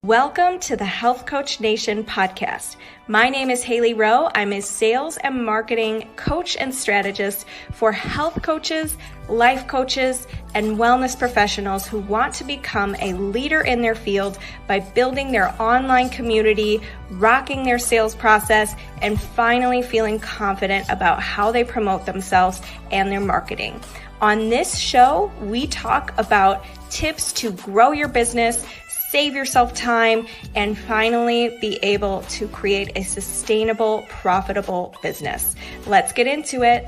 Welcome to the Health Coach Nation podcast. My name is Hailey Rowe. I'm a sales and marketing coach and strategist for health coaches, life coaches, and wellness professionals who want to become a leader in their field by building their online community, rocking their sales process, and finally feeling confident about how they promote themselves and their marketing. On this show, we talk about tips to grow your business, save yourself time, and finally be able to create a sustainable, profitable business. Let's get into it.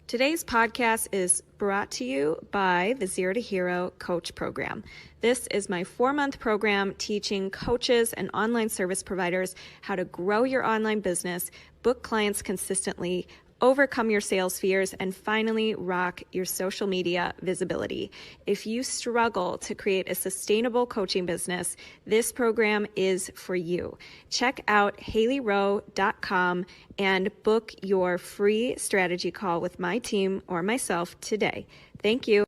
Today's podcast is brought to you by the Zero to Hero Coach Program. This is my 4-month program teaching coaches and online service providers how to grow your online business, book clients consistently, overcome your sales fears, and finally rock your social media visibility. If you struggle to create a sustainable coaching business, this program is for you. Check out HaileyRowe.com and book your free strategy call with my team or myself today. Thank you.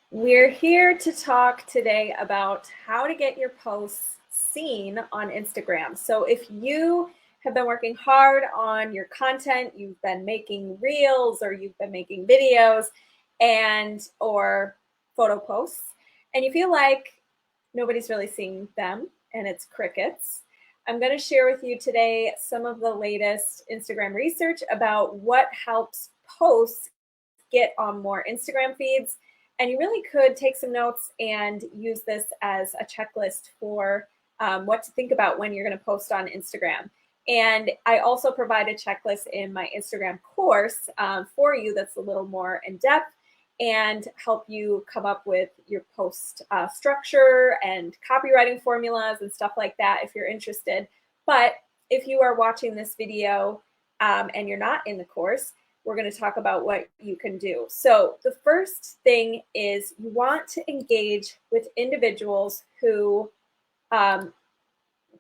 We're here to talk today about how to get your posts seen on Instagram. So if you have been working hard on your content, you've been making reels or you've been making videos or photo posts, and you feel like nobody's really seeing them and it's crickets, I'm going to share with you today some of the latest Instagram research about what helps posts get on more Instagram feeds. And you really could take some notes and use this as a checklist for what to think about when you're going to post on Instagram. And I also provide a checklist in my Instagram course for you that's a little more in depth and help you come up with your post structure and copywriting formulas and stuff like that if you're interested. But if you are watching this video and you're not in the course, we're going to talk about what you can do. So the first thing is you want to engage with individuals who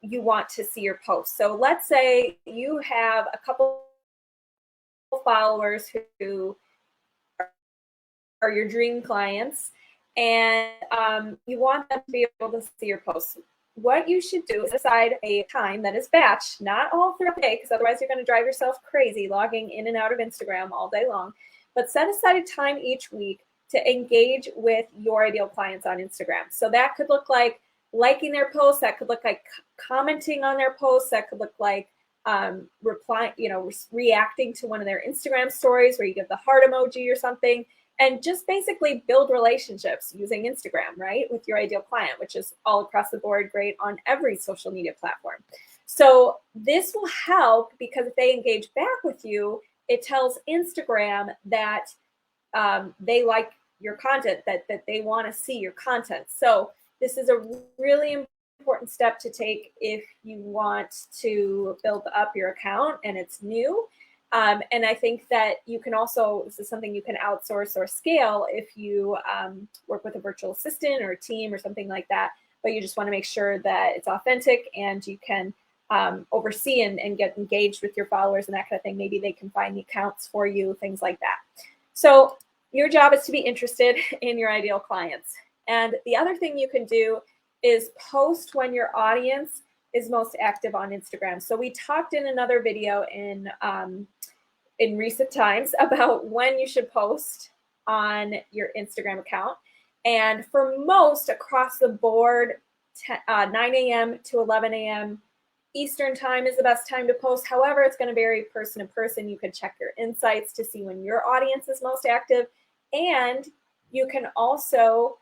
you want to see your posts. So let's say you have a couple followers who are your dream clients, and you want them to be able to see your posts. What you should do is decide a time that is batched, not all throughout the day, because otherwise you're going to drive yourself crazy logging in and out of Instagram all day long. But set aside a time each week to engage with your ideal clients on Instagram. So that could look like liking their posts, that could look like commenting on their posts, that could look like reacting to one of their Instagram stories where you give the heart emoji or something, and just basically build relationships using Instagram, right, with your ideal client, which is all across the board great on every social media platform. So this will help because if they engage back with you, it tells Instagram that they like your content, that they want to see your content. So this is a really important step to take if you want to build up your account and it's new. And I think that you can also, this is something you can outsource or scale if you work with a virtual assistant or a team or something like that, but you just want to make sure that it's authentic and you can oversee and get engaged with your followers and that kind of thing. Maybe they can find the accounts for you, things like that. So your job is to be interested in your ideal clients. And the other thing you can do is post when your audience is most active on Instagram. So we talked in another video in recent times about when you should post on your Instagram account. And for most across the board, 9 a.m. to 11 a.m. Eastern time is the best time to post. However, it's going to vary person to person. You can check your insights to see when your audience is most active. And you can also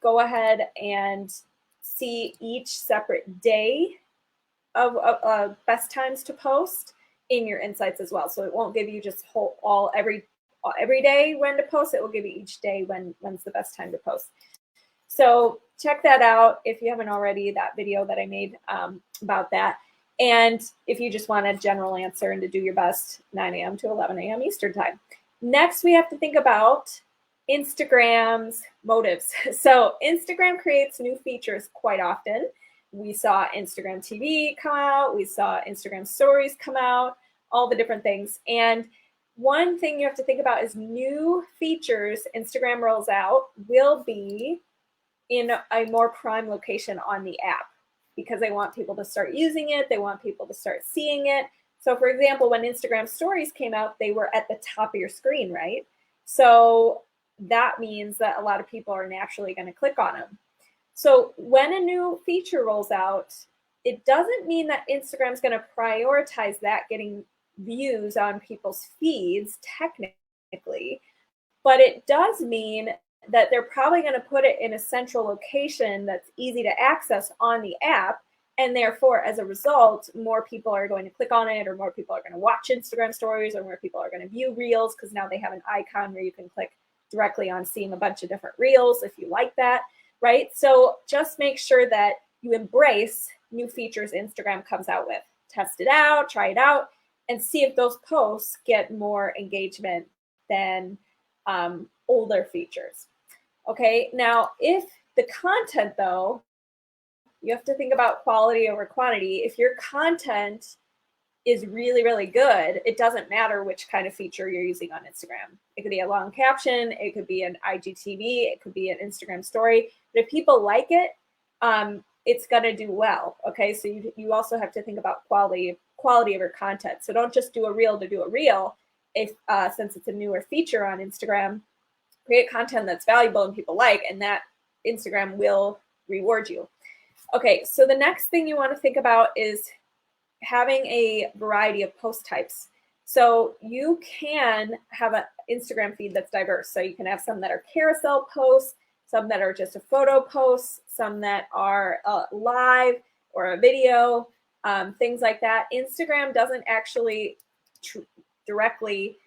go ahead and see each separate day of best times to post in your insights as well. So it won't give you just every day when to post. It will give you each day when's the best time to post. So check that out if you haven't already, that video that I made about that. And if you just want a general answer and to do your best, 9 a.m. to 11 a.m. Eastern time. Next, we have to think about Instagram's motives. So Instagram creates new features quite often. We saw Instagram TV come out. We saw Instagram stories come out, all the different things. And one thing you have to think about is new features Instagram rolls out will be in a more prime location on the app because they want people to start using it. They want people to start seeing it. So for example, when Instagram stories came out, they were at the top of your screen, right? So that means that a lot of people are naturally going to click on them. So when a new feature rolls out, it doesn't mean that Instagram's going to prioritize that getting views on people's feeds technically, but it does mean that they're probably going to put it in a central location that's easy to access on the app. And therefore, as a result, more people are going to click on it, or more people are going to watch Instagram stories, or more people are going to view reels because now they have an icon where you can click directly on seeing a bunch of different reels if you like that, right? So just make sure that you embrace new features Instagram comes out with. Test it out, try it out, and see if those posts get more engagement than older features. Okay, now if the content though, you have to think about quality over quantity. If your content is really, really good, it doesn't matter which kind of feature you're using on Instagram. It could be a long caption, it could be an IGTV, it could be an Instagram story. But if people like it, it's going to do well. Okay, so you also have to think about quality of your content. So don't just do a reel to do a reel. If since it's a newer feature on Instagram, create content that's valuable and people like, and that Instagram will reward you. Okay, so the next thing you want to think about is having a variety of post types. So you can have an Instagram feed that's diverse. So you can have some that are carousel posts, some that are just a photo post, some that are live or a video, things like that. Instagram doesn't actually directly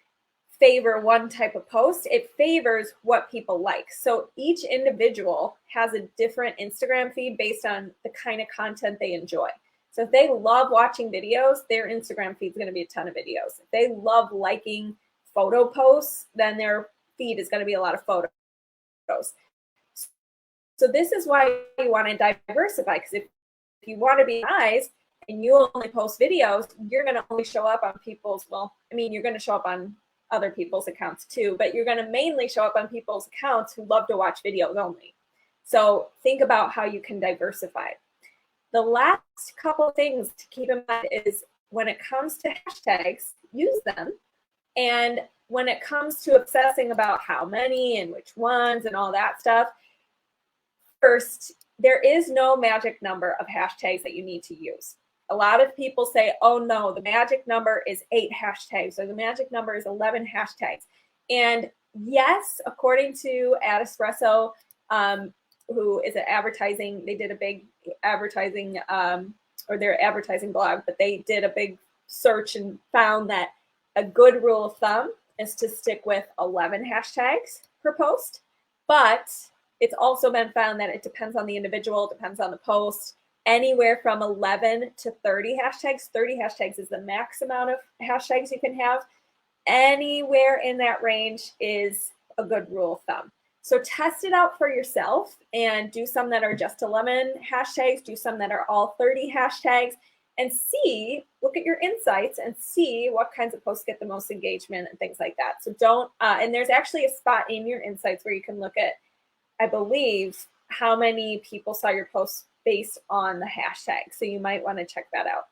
favor one type of post. It favors what people like. So each individual has a different Instagram feed based on the kind of content they enjoy. So if they love watching videos, their Instagram feed is going to be a ton of videos. If they love liking photo posts, then their feed is going to be a lot of photos. So this is why you want to diversify, because if you want to be nice and you only post videos, you're going to only show up on people's, you're going to show up on other people's accounts too, but you're going to mainly show up on people's accounts who love to watch videos only. So think about how you can diversify. The last couple of things to keep in mind is when it comes to hashtags, use them. And when it comes to obsessing about how many and which ones and all that stuff, first, there is no magic number of hashtags that you need to use. A lot of people say, oh no, the magic number is 8 hashtags, or the magic number is 11 hashtags. And yes, according to Ad Espresso, who is an advertising, they did a big advertising, or their advertising blog, but they did a big search and found that a good rule of thumb is to stick with 11 hashtags per post. But it's also been found that it depends on the individual, depends on the post, anywhere from 11 to 30 hashtags. 30 hashtags is the max amount of hashtags you can have. Anywhere in that range is a good rule of thumb. So test it out for yourself and do some that are just 11 hashtags, do some that are all 30 hashtags, and see, look at your insights and see what kinds of posts get the most engagement and things like that. So don't, and there's actually a spot in your insights where you can look at, I believe, how many people saw your posts based on the hashtag. So you might want to check that out.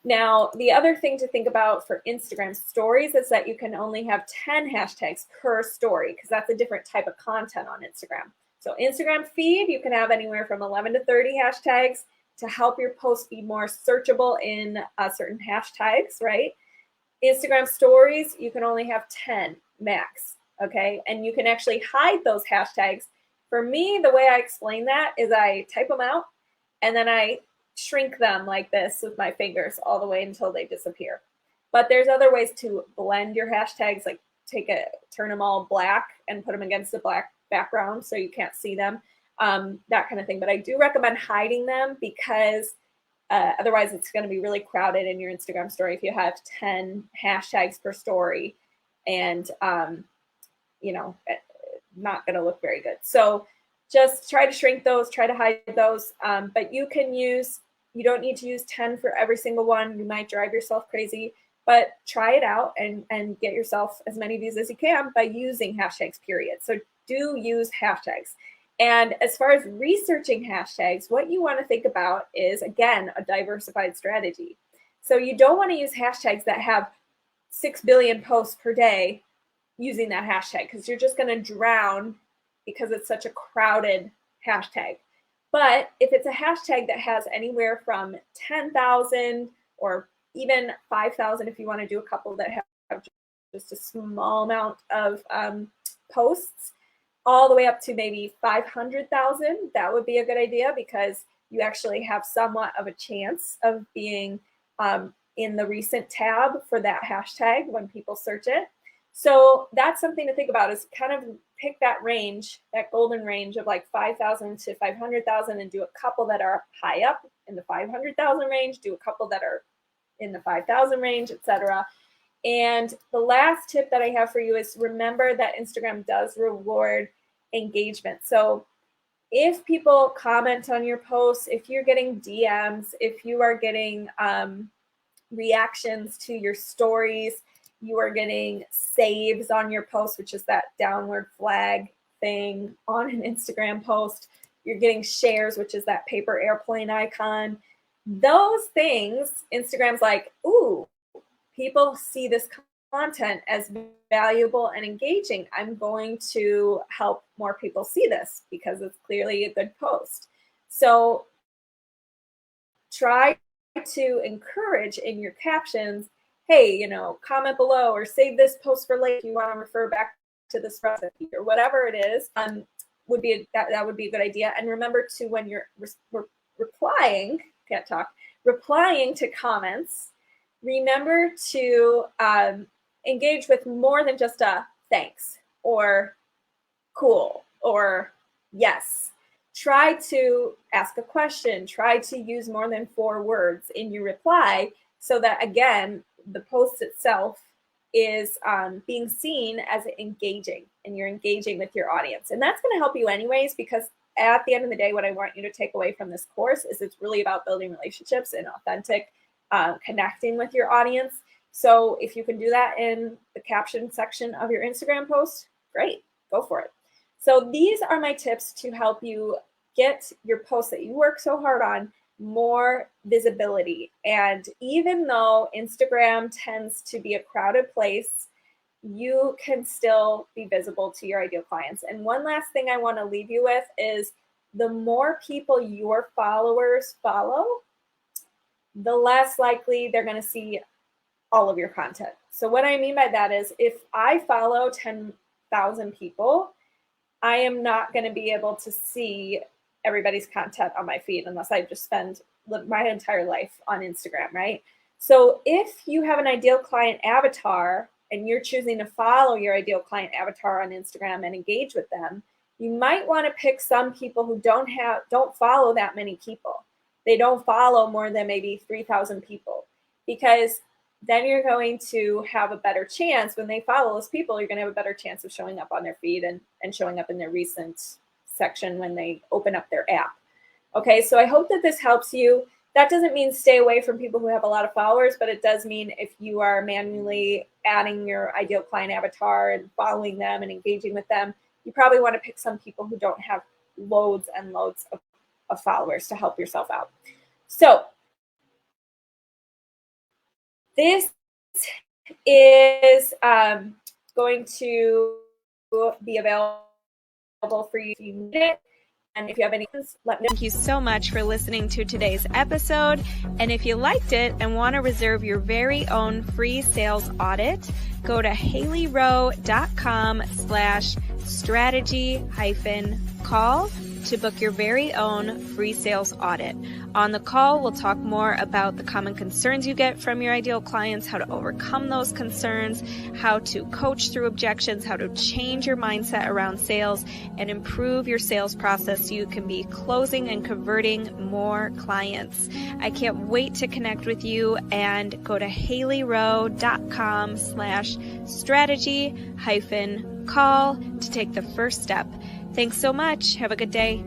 Now, the other thing to think about for Instagram stories is that you can only have 10 hashtags per story, because that's a different type of content on Instagram. So Instagram feed, you can have anywhere from 11 to 30 hashtags to help your post be more searchable in certain hashtags, right? Instagram stories, you can only have 10 max, okay? And you can actually hide those hashtags. For me, the way I explain that is I type them out and then I shrink them like this with my fingers all the way until they disappear. But there's other ways to blend your hashtags, like turn them all black and put them against a black background so you can't see them, that kind of thing. But I do recommend hiding them because otherwise it's going to be really crowded in your Instagram story if you have 10 hashtags per story, and not going to look very good. So just try to shrink those, try to hide those, but you don't need to use 10 for every single one. You might drive yourself crazy. but try it out and get yourself as many views as you can by using hashtags, period. So do use hashtags. And as far as researching hashtags, what you want to think about is, again, a diversified strategy. So you don't want to use hashtags that have 6 billion posts per day using that hashtag, because you're just going to drown because it's such a crowded hashtag. But if it's a hashtag that has anywhere from 10,000 or even 5,000, if you want to do a couple that have just a small amount of posts, all the way up to maybe 500,000, that would be a good idea, because you actually have somewhat of a chance of being in the recent tab for that hashtag when people search it. So that's something to think about, is kind of pick that range, that golden range of like 5,000 to 500,000, and do a couple that are high up in the 500,000 range, do a couple that are in the 5,000 range, etc. And the last tip that I have for you is, remember that Instagram does reward engagement. So if people comment on your posts, if you're getting DMs, if you are getting reactions to your stories, you are getting saves on your post, which is that downward flag thing on an Instagram post, you're getting shares, which is that paper airplane icon. Those things, Instagram's like, ooh, people see this content as valuable and engaging. I'm going to help more people see this because it's clearly a good post. So try to encourage in your captions, hey, you know, comment below or save this post for later if you want to refer back to this recipe or whatever it is. That would be a good idea. And remember to, when you're replying to comments, remember to engage with more than just a thanks or cool or yes. Try to ask a question. Try to use more than 4 words in your reply, so that, again, the post itself is being seen as engaging, and you're engaging with your audience. And that's going to help you anyways, because at the end of the day, what I want you to take away from this course is it's really about building relationships and authentic connecting with your audience. So if you can do that in the caption section of your Instagram post, great, go for it. So these are my tips to help you get your posts that you work so hard on more visibility. And even though Instagram tends to be a crowded place, you can still be visible to your ideal clients. And one last thing I want to leave you with is, the more people your followers follow, the less likely they're going to see all of your content. So what I mean by that is, if I follow 10,000 people, I am not going to be able to see everybody's content on my feed unless I just spend my entire life on Instagram, right? So if you have an ideal client avatar and you're choosing to follow your ideal client avatar on Instagram and engage with them, you might want to pick some people who don't follow that many people. They don't follow more than maybe 3,000 people, because then you're going to have a better chance when they follow those people. You're going to have a better chance of showing up on their feed and showing up in their recent section when they open up their app. Okay, so I hope that this helps you. That doesn't mean stay away from people who have a lot of followers, but it does mean if you are manually adding your ideal client avatar and following them and engaging with them, you probably want to pick some people who don't have loads and loads of followers to help yourself out. So this is going to be available for you if you need it. And if you have any questions, let me know. Thank you so much for listening to today's episode. And if you liked it and want to reserve your very own free sales audit, go to haileyrowe.com/strategy-call to book your very own free sales audit. On the call, we'll talk more about the common concerns you get from your ideal clients, how to overcome those concerns, how to coach through objections, how to change your mindset around sales, and improve your sales process so you can be closing and converting more clients. I can't wait to connect with you, and go to haileyrowe.com/strategy-call to take the first step. Thanks so much. Have a good day.